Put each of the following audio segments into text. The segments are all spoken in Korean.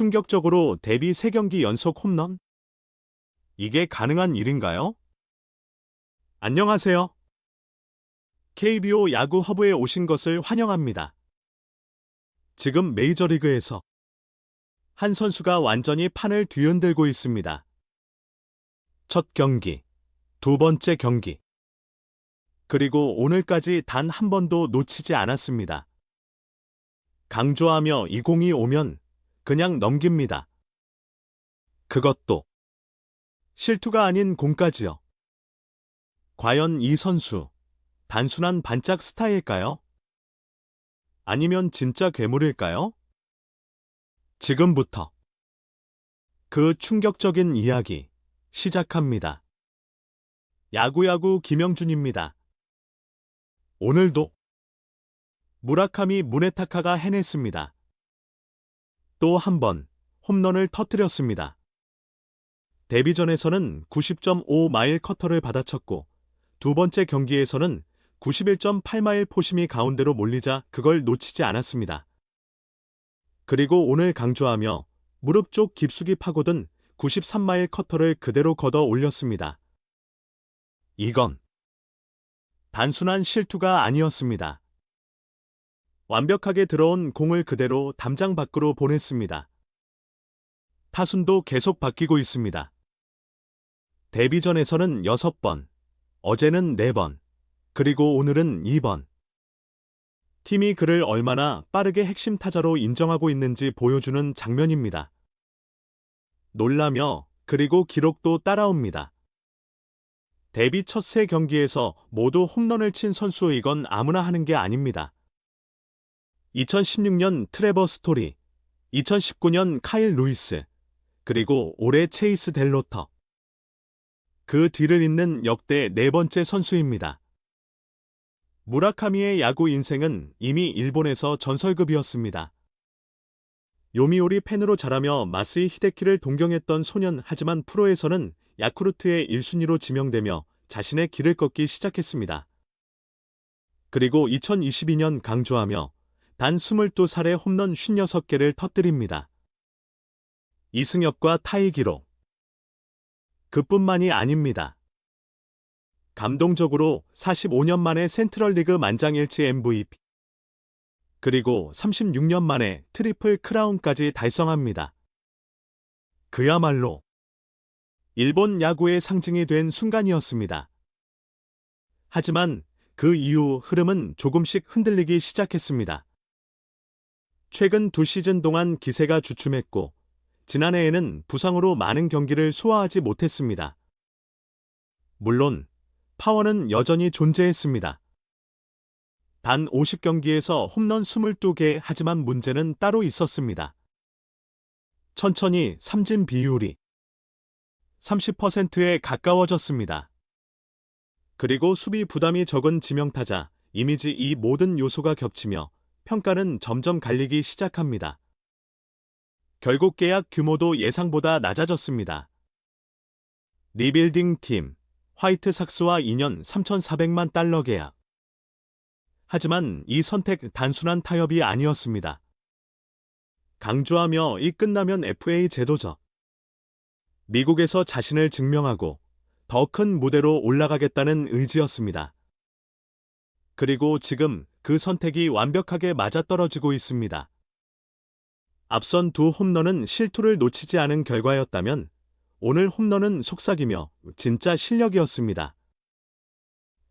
충격적으로 데뷔 3경기 연속 홈런? 이게 가능한 일인가요? 안녕하세요. KBO 야구 허브에 오신 것을 환영합니다. 지금 메이저리그에서 한 선수가 완전히 판을 뒤흔들고 있습니다. 첫 경기, 두 번째 경기, 그리고 오늘까지 단 한 번도 놓치지 않았습니다. 강조하며 이 공이 오면 그냥 넘깁니다. 그것도 실투가 아닌 공까지요. 과연 이 선수, 단순한 반짝 스타일일까요? 아니면 진짜 괴물일까요? 지금부터 그 충격적인 이야기 시작합니다. 야구야구 김영준입니다. 오늘도 무라카미 무네타카가 해냈습니다. 또 한 번 홈런을 터뜨렸습니다. 데뷔전에서는 90.5마일 커터를 받아쳤고 두 번째 경기에서는 91.8마일 포심이 가운데로 몰리자 그걸 놓치지 않았습니다. 그리고 오늘 강조하며 무릎 쪽 깊숙이 파고든 93마일 커터를 그대로 걷어 올렸습니다. 이건 단순한 실투가 아니었습니다. 완벽하게 들어온 공을 그대로 담장 밖으로 보냈습니다. 타순도 계속 바뀌고 있습니다. 데뷔전에서는 6번, 어제는 4번, 그리고 오늘은 2번. 팀이 그를 얼마나 빠르게 핵심 타자로 인정하고 있는지 보여주는 장면입니다. 놀라며 그리고 기록도 따라옵니다. 데뷔 첫 3경기에서 모두 홈런을 친 선수이건 아무나 하는 게 아닙니다. 2016년 트레버 스토리, 2019년 카일 루이스, 그리고 올해 체이스 델로터. 그 뒤를 잇는 역대 4번째 선수입니다. 무라카미의 야구 인생은 이미 일본에서 전설급이었습니다. 요미우리 팬으로 자라며 마스이 히데키를 동경했던 소년, 하지만 프로에서는 야쿠르트의 1순위로 지명되며 자신의 길을 걷기 시작했습니다. 그리고 2022년 강조하며 단 22살에 홈런 56개를 터뜨립니다. 이승엽과 타이 기록. 그뿐만이 아닙니다. 감동적으로 45년 만에 센트럴리그 만장일치 MVP, 그리고 36년 만에 트리플 크라운까지 달성합니다. 그야말로 일본 야구의 상징이 된 순간이었습니다. 하지만 그 이후 흐름은 조금씩 흔들리기 시작했습니다. 최근 2시즌 동안 기세가 주춤했고 지난해에는 부상으로 많은 경기를 소화하지 못했습니다. 물론 파워는 여전히 존재했습니다. 단 50경기에서 홈런 22개, 하지만 문제는 따로 있었습니다. 천천히 삼진 비율이 30%에 가까워졌습니다. 그리고 수비 부담이 적은 지명타자, 이미지, 이 모든 요소가 겹치며 평가는 점점 갈리기 시작합니다. 결국 계약 규모도 예상보다 낮아졌습니다. 리빌딩 팀, 화이트삭스와 2년 3,400만 달러 계약. 하지만 이 선택 단순한 타협이 아니었습니다. 강조하며 이 끝나면 FA 제도죠. 미국에서 자신을 증명하고 더 큰 무대로 올라가겠다는 의지였습니다. 그리고 지금 그 선택이 완벽하게 맞아떨어지고 있습니다. 앞선 2 홈런은 실투를 놓치지 않은 결과였다면 오늘 홈런은 속삭이며 진짜 실력이었습니다.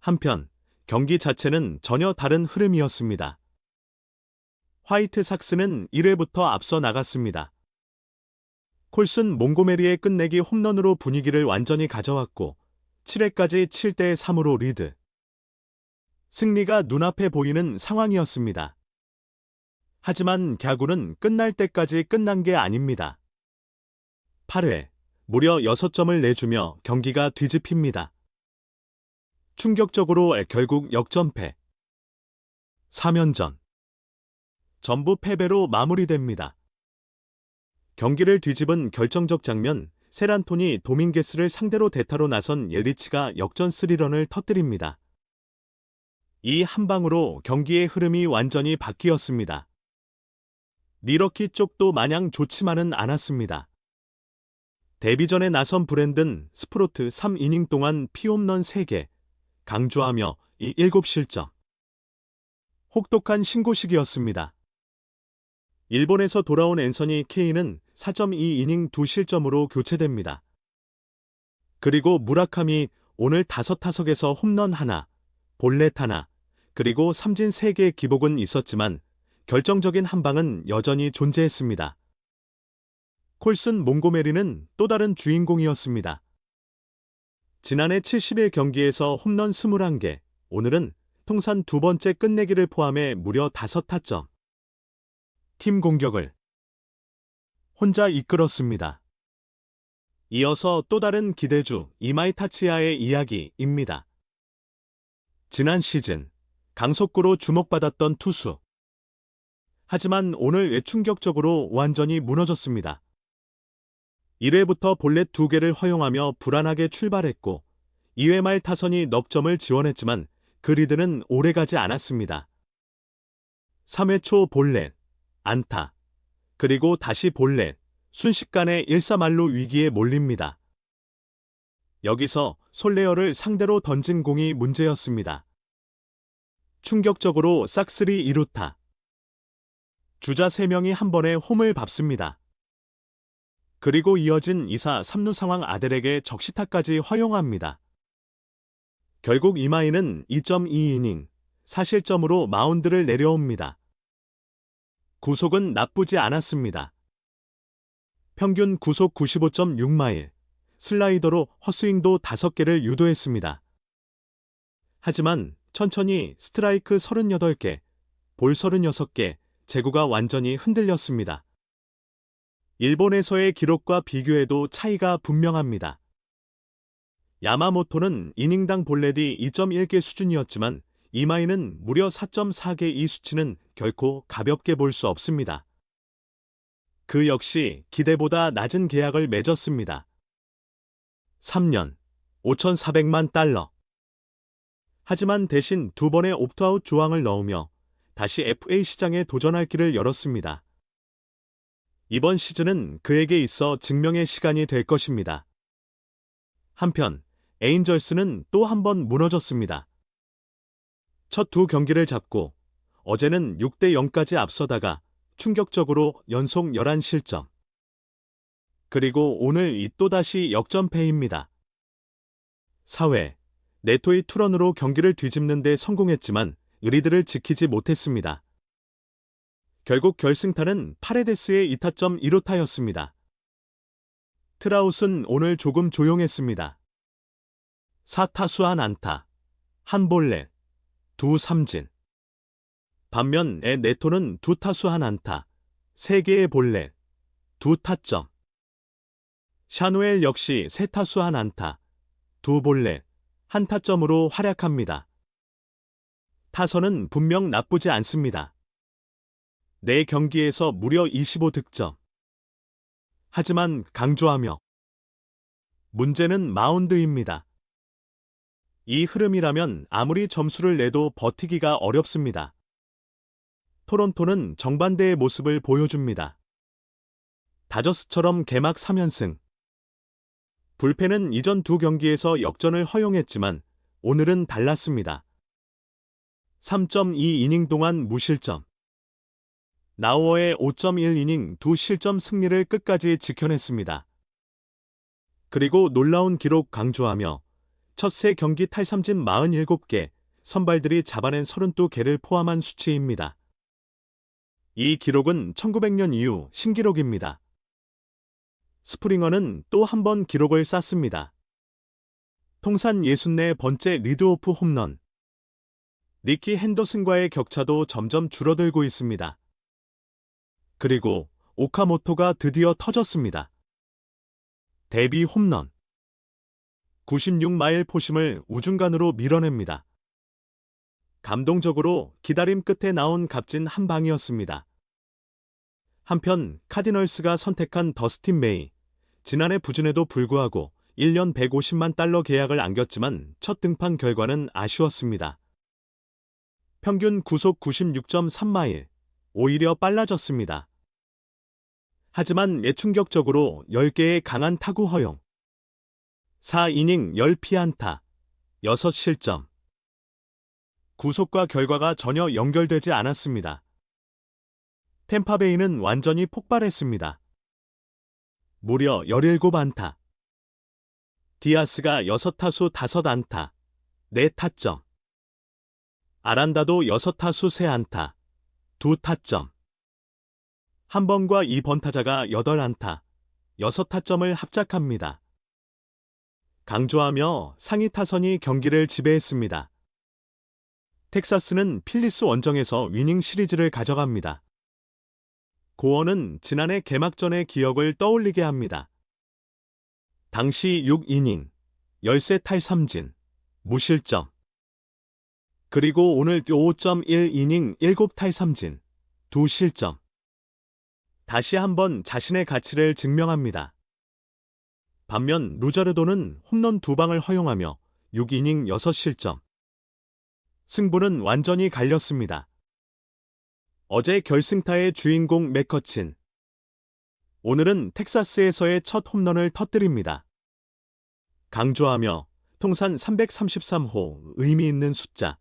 한편 경기 자체는 전혀 다른 흐름이었습니다. 화이트삭스는 1회부터 앞서 나갔습니다. 콜슨 몽고메리의 끝내기 홈런으로 분위기를 완전히 가져왔고 7회까지 7대3으로 리드. 승리가 눈앞에 보이는 상황이었습니다. 하지만 야구는 끝날 때까지 끝난 게 아닙니다. 8회, 무려 6점을 내주며 경기가 뒤집힙니다. 충격적으로 결국 역전패. 3연전. 전부 패배로 마무리됩니다. 경기를 뒤집은 결정적 장면, 세란토니 도밍게스를 상대로 대타로 나선 예리치가 역전 3런을 터뜨립니다. 이 한 방으로 경기의 흐름이 완전히 바뀌었습니다. 미러키 쪽도 마냥 좋지만은 않았습니다. 데뷔전에 나선 브랜든 스프로트 3이닝 동안 피홈런 3개, 강조하며 이 7실점. 혹독한 신고식이었습니다. 일본에서 돌아온 앤서니 케인은 4.2이닝 2실점으로 교체됩니다. 그리고 무라카미 오늘 5타석에서 홈런 하나, 볼넷 하나, 그리고 삼진 3개의 기복은 있었지만 결정적인 한 방은 여전히 존재했습니다. 콜슨 몽고메리는 또 다른 주인공이었습니다. 지난해 70일 경기에서 홈런 21개, 오늘은 통산 두 번째 끝내기를 포함해 무려 5타점. 팀 공격을 혼자 이끌었습니다. 이어서 또 다른 기대주 이마이 타치야의 이야기입니다. 지난 시즌 강속구로 주목받았던 투수. 하지만 오늘 충격적으로 완전히 무너졌습니다. 1회부터 볼넷 2개를 허용하며 불안하게 출발했고 2회 말 타선이 넉 점을 지원했지만 그 리드는 오래가지 않았습니다. 3회 초 볼넷, 안타, 그리고 다시 볼넷, 순식간에 1-4만루 위기에 몰립니다. 여기서 솔레어를 상대로 던진 공이 문제였습니다. 충격적으로 싹쓸이 2루타. 주자 3명이 한 번에 홈을 밟습니다. 그리고 이어진 2사 3루 상황 아델에게 적시타까지 허용합니다. 결국 이마이는 2.2이닝, 4실점으로 마운드를 내려옵니다. 구속은 나쁘지 않았습니다. 평균 구속 95.6마일, 슬라이더로 헛스윙도 5개를 유도했습니다. 하지만 천천히 스트라이크 38개, 볼 36개, 제구가 완전히 흔들렸습니다. 일본에서의 기록과 비교해도 차이가 분명합니다. 야마모토는 이닝당 볼넷이 2.1개 수준이었지만 이마이는 무려 4.4개. 이 수치는 결코 가볍게 볼 수 없습니다. 그 역시 기대보다 낮은 계약을 맺었습니다. 3년, 5,400만 달러. 하지만 대신 2번의 옵트아웃 조항을 넣으며 다시 FA 시장에 도전할 길을 열었습니다. 이번 시즌은 그에게 있어 증명의 시간이 될 것입니다. 한편 에인절스는 또 한 번 무너졌습니다. 첫 2경기를 잡고 어제는 6-0까지 앞서다가 충격적으로 연속 11실점. 그리고 오늘 이 또다시 역전패입니다. 4회, 네토의 투런으로 경기를 뒤집는 데 성공했지만 리드를 지키지 못했습니다. 결국 결승타는 파레데스의 2타점 1루타였습니다. 트라웃은 오늘 조금 조용했습니다. 4타수 1안타, 1볼넷, 2삼진. 반면 네토는 2타수 1안타, 3개의 볼넷, 2타점. 샤누엘 역시 3타수 1안타, 2볼넷, 1타점으로 활약합니다. 타선은 분명 나쁘지 않습니다. 4경기에서 무려 25득점. 하지만 강조하며 문제는 마운드입니다. 이 흐름이라면 아무리 점수를 내도 버티기가 어렵습니다. 토론토는 정반대의 모습을 보여줍니다. 다저스처럼 개막 3연승. 불펜은 이전 2경기에서 역전을 허용했지만 오늘은 달랐습니다. 3.2이닝 동안 무실점. 나우어의 5.1이닝 2실점 승리를 끝까지 지켜냈습니다. 그리고 놀라운 기록 강조하며 첫 3경기 탈삼진 47개, 선발들이 잡아낸 32개를 포함한 수치입니다. 이 기록은 1900년 이후 신기록입니다. 스프링어는 또 한 번 기록을 쌓습니다. 통산 64번째 리드오프 홈런. 리키 핸더슨과의 격차도 점점 줄어들고 있습니다. 그리고 오카모토가 드디어 터졌습니다. 데뷔 홈런. 96마일 포심을 우중간으로 밀어냅니다. 감동적으로 기다림 끝에 나온 값진 한 방이었습니다. 한편 카디널스가 선택한 더스틴 메이. 지난해 부진에도 불구하고 1년 150만 달러 계약을 안겼지만 첫 등판 결과는 아쉬웠습니다. 평균 구속 96.3마일. 오히려 빨라졌습니다. 하지만 예충격적으로 10개의 강한 타구 허용. 4이닝 10피안타, 6실점. 구속과 결과가 전혀 연결되지 않았습니다. 템파베이는 완전히 폭발했습니다. 무려 17안타. 디아스가 6타수 5안타, 4타점. 아란다도 6타수 3안타, 2타점. 한 번과 2번 타자가 8안타, 6타점을 합작합니다. 강조하며 상위 타선이 경기를 지배했습니다. 텍사스는 필리스 원정에서 위닝 시리즈를 가져갑니다. 고원은 지난해 개막전의 기억을 떠올리게 합니다. 당시 6이닝, 13탈삼진, 무실점. 그리고 오늘 5.1이닝 7탈삼진, 2실점. 다시 한번 자신의 가치를 증명합니다. 반면 루자르도는 홈런 2방을 허용하며 6이닝 6실점. 승부는 완전히 갈렸습니다. 어제 결승타의 주인공 맥커친. 오늘은 텍사스에서의 첫 홈런을 터뜨립니다. 강조하며 통산 333호 의미 있는 숫자,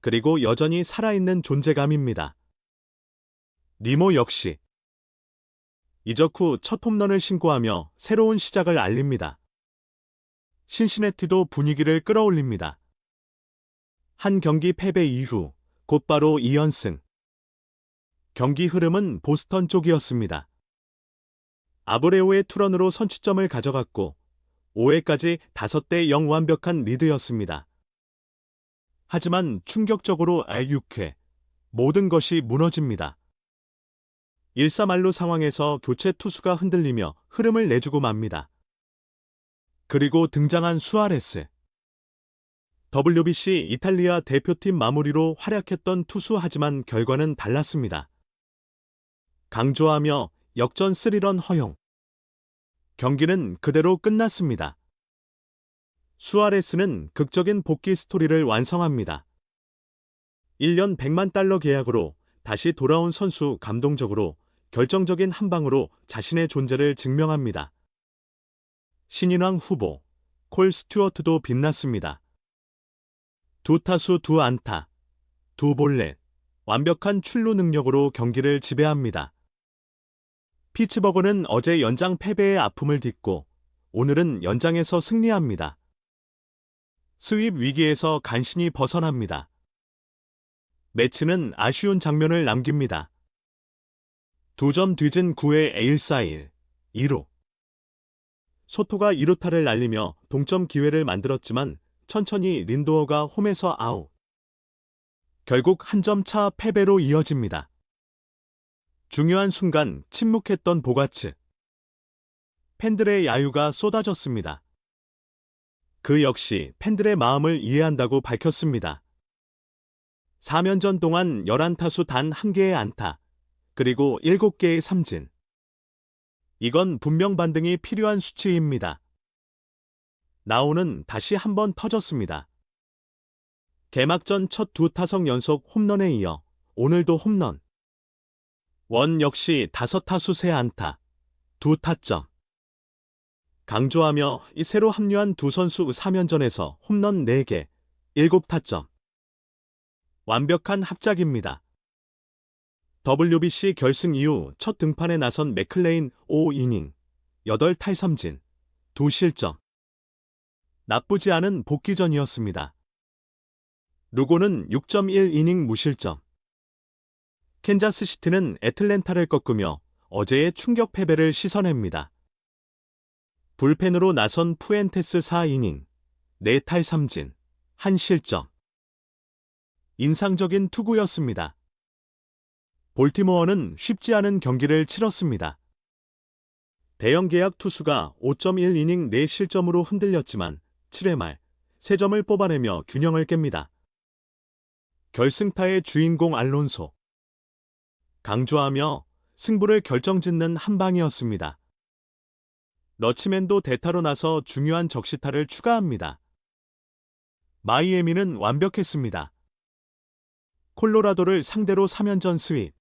그리고 여전히 살아있는 존재감입니다. 니모 역시 이적 후 첫 홈런을 신고하며 새로운 시작을 알립니다. 신시내티도 분위기를 끌어올립니다. 한 경기 패배 이후 곧바로 2연승. 경기 흐름은 보스턴 쪽이었습니다. 아브레오의 투런으로 선취점을 가져갔고 5회까지 5대0 완벽한 리드였습니다. 하지만 충격적으로 6회 모든 것이 무너집니다. 1-3만루 상황에서 교체 투수가 흔들리며 흐름을 내주고 맙니다. 그리고 등장한 수아레스. WBC 이탈리아 대표팀 마무리로 활약했던 투수 하지만 결과는 달랐습니다. 강조하며 역전 3런 허용. 경기는 그대로 끝났습니다. 수아레스는 극적인 복귀 스토리를 완성합니다. 1년 100만 달러 계약으로 다시 돌아온 선수 감동적으로 결정적인 한 방으로 자신의 존재를 증명합니다. 신인왕 후보 콜 스튜어트도 빛났습니다. 2타수 2안타, 2볼넷, 완벽한 출루 능력으로 경기를 지배합니다. 피츠버그는 어제 연장 패배의 아픔을 딛고 오늘은 연장에서 승리합니다. 스윕 위기에서 간신히 벗어납니다. 매치는 아쉬운 장면을 남깁니다. 2점 뒤진 9회 1-4-1, 2루. 소토가 2루타를 날리며 동점 기회를 만들었지만 천천히 린도어가 홈에서 아웃. 결국 한 점 차 패배로 이어집니다. 중요한 순간 침묵했던 보가츠. 팬들의 야유가 쏟아졌습니다. 그 역시 팬들의 마음을 이해한다고 밝혔습니다. 4년전 동안 11타수 단 1개의 안타, 그리고 7개의 삼진. 이건 분명 반등이 필요한 수치입니다. 나오는 다시 한번 터졌습니다. 개막전 첫 2타석 연속 홈런에 이어 오늘도 홈런. 원 역시 5타수 3안타, 2타점. 강조하며 이 새로 합류한 두 선수 3연전에서 홈런 4개, 7타점. 완벽한 합작입니다. WBC 결승 이후 첫 등판에 나선 맥클레인 5이닝, 8탈삼진, 2실점. 나쁘지 않은 복귀전이었습니다. 루고는 6.1이닝 무실점. 캔자스시티는 애틀랜타를 꺾으며 어제의 충격 패배를 씻어냅니다. 불펜으로 나선 푸엔테스 4이닝, 4탈삼진, 1실점. 인상적인 투구였습니다. 볼티모어는 쉽지 않은 경기를 치렀습니다. 대형 계약 투수가 5.1이닝 4실점으로 흔들렸지만 7회 말 3점을 뽑아내며 균형을 깹니다. 결승타의 주인공 알론소. 강조하며 승부를 결정짓는 한 방이었습니다. 러치맨도 대타로 나서 중요한 적시타를 추가합니다. 마이애미는 완벽했습니다. 콜로라도를 상대로 3연전 스윕.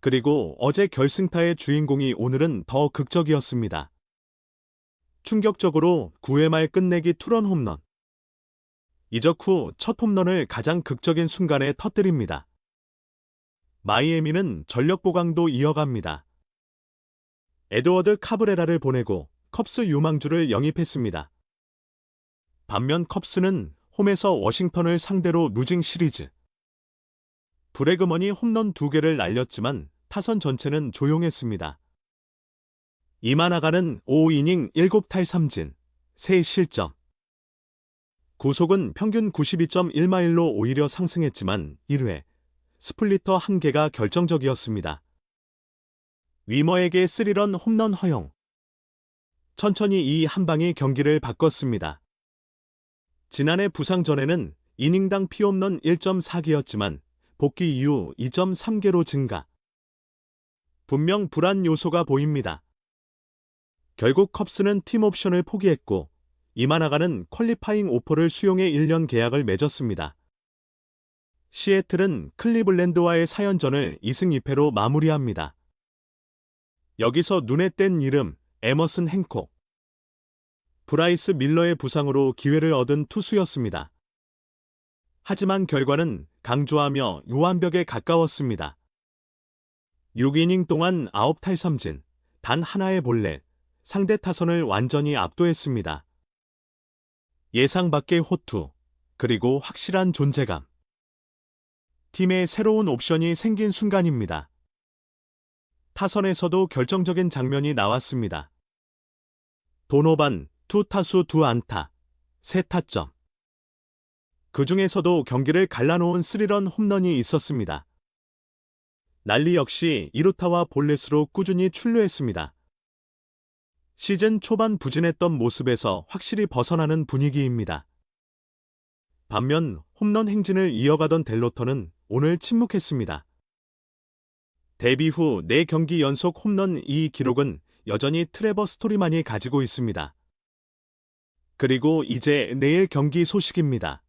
그리고 어제 결승타의 주인공이 오늘은 더 극적이었습니다. 충격적으로 9회 말 끝내기 투런 홈런. 이적 후 첫 홈런을 가장 극적인 순간에 터뜨립니다. 마이애미는 전력 보강도 이어갑니다. 에드워드 카브레라를 보내고 컵스 유망주를 영입했습니다. 반면 컵스는 홈에서 워싱턴을 상대로 루징 시리즈. 브래그먼이 홈런 2개를 날렸지만 타선 전체는 조용했습니다. 이마나가는 5이닝 7탈 3진, 3실점. 구속은 평균 92.1마일로 오히려 상승했지만 1회 스플리터 1개가 결정적이었습니다. 위머에게 3런 홈런 허용. 천천히 이 한 방이 경기를 바꿨습니다. 지난해 부상 전에는 이닝당 피홈런 1.4개였지만 복귀 이후 2.3개로 증가. 분명 불안 요소가 보입니다. 결국 컵스는 팀 옵션을 포기했고 이마나가는 퀄리파잉 오퍼를 수용해 1년 계약을 맺었습니다. 시애틀은 클리블랜드와의 4연전을 2승 2패로 마무리합니다. 여기서 눈에 띈 이름 에머슨 행콕. 브라이스 밀러의 부상으로 기회를 얻은 투수였습니다. 하지만 결과는 강조하며 요한벽에 가까웠습니다. 6이닝 동안 9탈 3진, 단 하나의 볼넷, 상대 타선을 완전히 압도했습니다. 예상 밖의 호투, 그리고 확실한 존재감. 팀에 새로운 옵션이 생긴 순간입니다. 타선에서도 결정적인 장면이 나왔습니다. 도노반, 2타수 2안타, 3타점. 그 중에서도 경기를 갈라놓은 3런 홈런이 있었습니다. 날리 역시 2루타와 볼넷으로 꾸준히 출루했습니다. 시즌 초반 부진했던 모습에서 확실히 벗어나는 분위기입니다. 반면 홈런 행진을 이어가던 델로터는 오늘 침묵했습니다. 데뷔 후 4경기 연속 홈런 이 기록은 여전히 트레버 스토리만이 가지고 있습니다. 그리고 이제 내일 경기 소식입니다.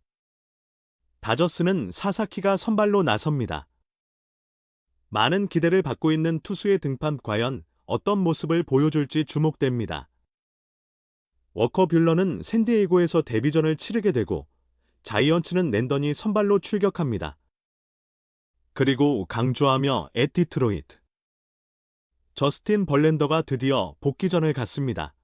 다저스는 사사키가 선발로 나섭니다. 많은 기대를 받고 있는 투수의 등판 과연 어떤 모습을 보여줄지 주목됩니다. 워커 뷰러는 샌디에이고에서 데뷔전을 치르게 되고 자이언츠는 랜던이 선발로 출격합니다. 그리고 강조하며 앳 디트로이트. 저스틴 벌랜더가 드디어 복귀전을 갖습니다.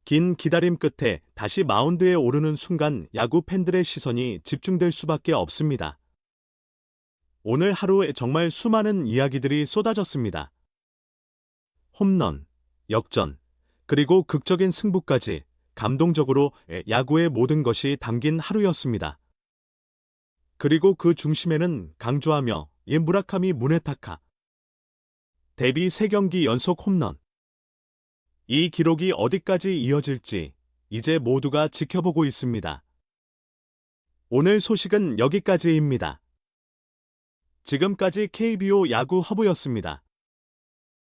긴 기다림 끝에 다시 마운드에 오르는 순간 야구 팬들의 시선이 집중될 수밖에 없습니다. 오늘 하루에 정말 수많은 이야기들이 쏟아졌습니다. 홈런, 역전, 그리고 극적인 승부까지 감동적으로 야구의 모든 것이 담긴 하루였습니다. 그리고 그 중심에는 강조하며 무라카미 무네타카. 데뷔 3경기 연속 홈런. 이 기록이 어디까지 이어질지 이제 모두가 지켜보고 있습니다. 오늘 소식은 여기까지입니다. 지금까지 KBO 야구 허브였습니다.